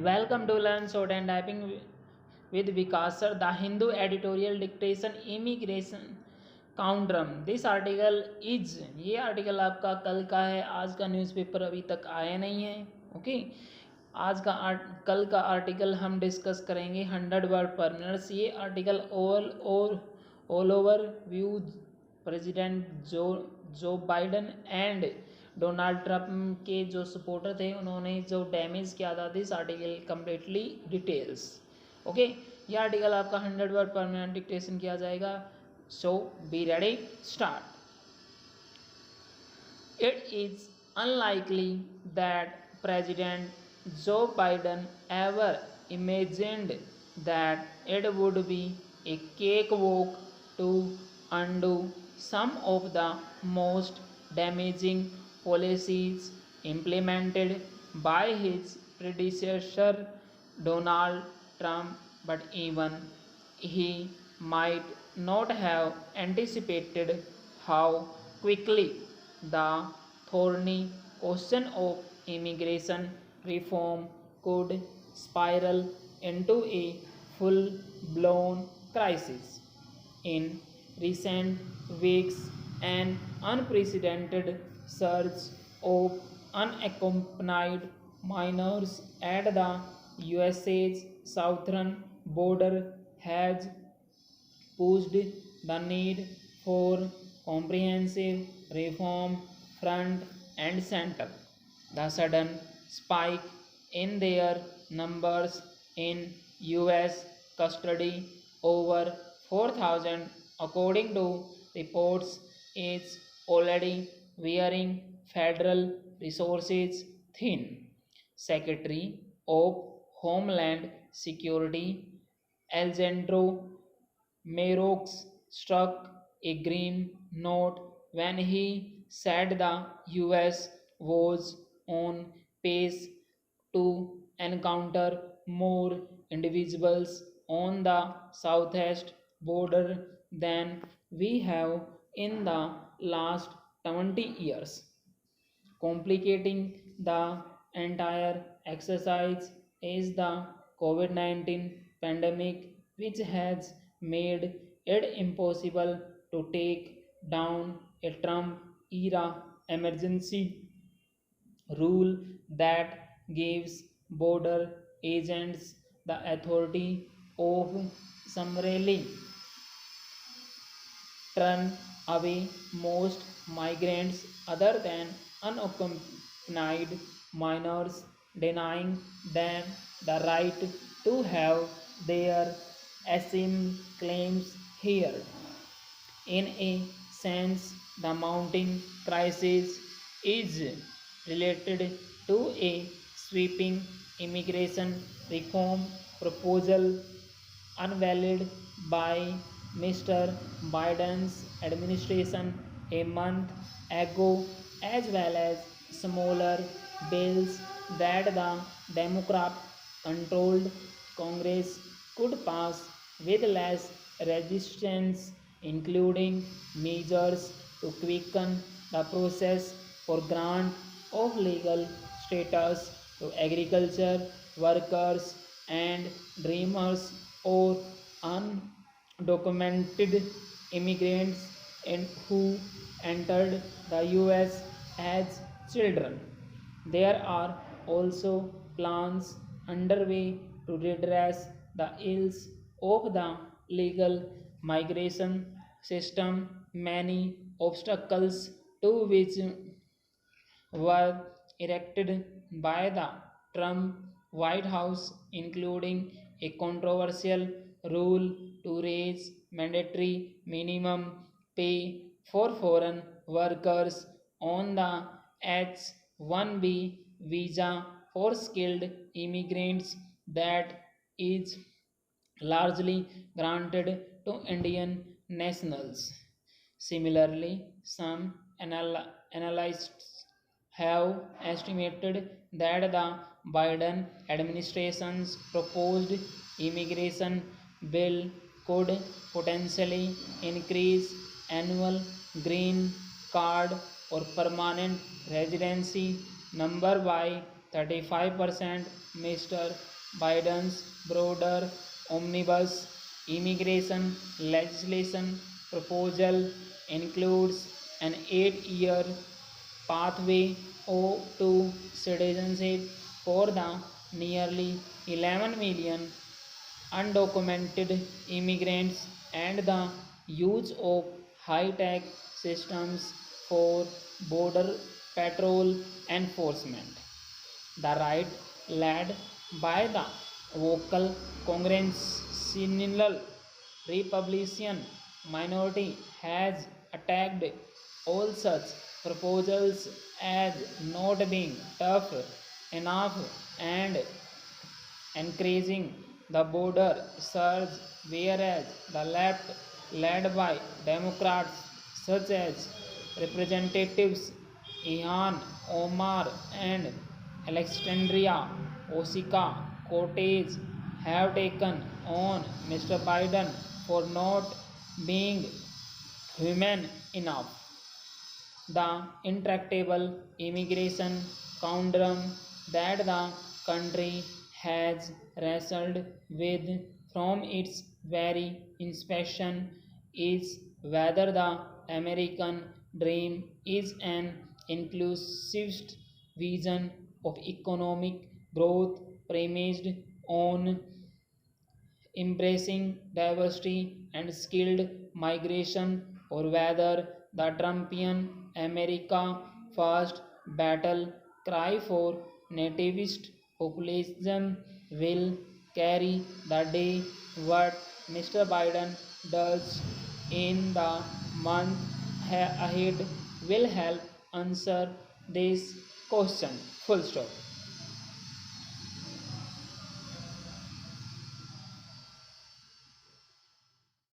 Welcome to Learn Shorthand Typing with Vikas sir. The Hindu Editorial Dictation Immigration Countrum. This article is ये article आपका कल का है, आज का न्यूज़पेपर अभी तक आया नहीं है. ओके कल का आर्टिकल हम डिस्कस करेंगे 100 वर्ड पर मिनट्स. ये article all over view president Joe Biden and Donald Trump के जो सपोर्टर थे उन्होंने जो डैमेज किया था this article completely details. Okay ये आर्टिकल आपका 100 वर्ड पर मिनट डिक्टेशन किया जाएगा. So be ready, start. It is unlikely that President Joe Biden ever imagined that it would be a cakewalk to undo some of the most damaging policies implemented by his predecessor Donald Trump, but even he might not have anticipated how quickly the thorny question of immigration reform could spiral into a full-blown crisis. In recent weeks, an unprecedented surge of unaccompanied minors at the USA's southern border has pushed the need for comprehensive reform front and center. The sudden spike in their numbers in US custody, over 4,000 according to reports, is already wearing federal resources thin. Secretary of Homeland Security Alejandro Mayorkas struck a green note when he said the US was on pace to encounter more individuals on the southwest border than we have in the last 20 years. Complicating the entire exercise is the COVID-19 pandemic, which has made it impossible to take down a Trump-era emergency rule that gives border agents the authority of summarily turn away most migrants other than unaccompanied minors, denying them the right to have their asylum claims heard. In a sense, the mounting crisis is related to a sweeping immigration reform proposal unveiled by Mr. Biden's administration a month ago, as well as smaller bills that the Democrat controlled Congress could pass with less resistance, including measures to quicken the process for grant of legal status to agriculture workers and dreamers or undocumented immigrants who entered the US as children. There are also plans underway to redress the ills of the legal migration system, many obstacles to which were erected by the Trump White House, including a controversial rule to raise mandatory minimum pay for foreign workers on the H-1B visa for skilled immigrants that is largely granted to Indian nationals. Similarly, some analysts have estimated that the Biden administration's proposed immigration bill could potentially increase annual green card or permanent residency number by 35%. Mr. Biden's broader omnibus immigration legislation proposal includes an 8-year pathway to citizenship for the nearly 11 million undocumented immigrants and the use of high-tech systems for border patrol enforcement. The right, led by the vocal congressional Republican minority, has attacked all such proposals as not being tough enough and encouraging the border surge, whereas the left, led by Democrats such as Representatives Ihan Omar and Alexandria Ocasio-Cortez, have taken on Mr. Biden for not being human enough. The intractable immigration conundrum that the country has wrestled with from its very inception is whether the American dream is an inclusivist vision of economic growth premised on embracing diversity and skilled migration, or whether the Trumpian America First battle cry for nativist populism will carry the day. What Mr. Biden does in the month ahead will help answer this question. Full stop.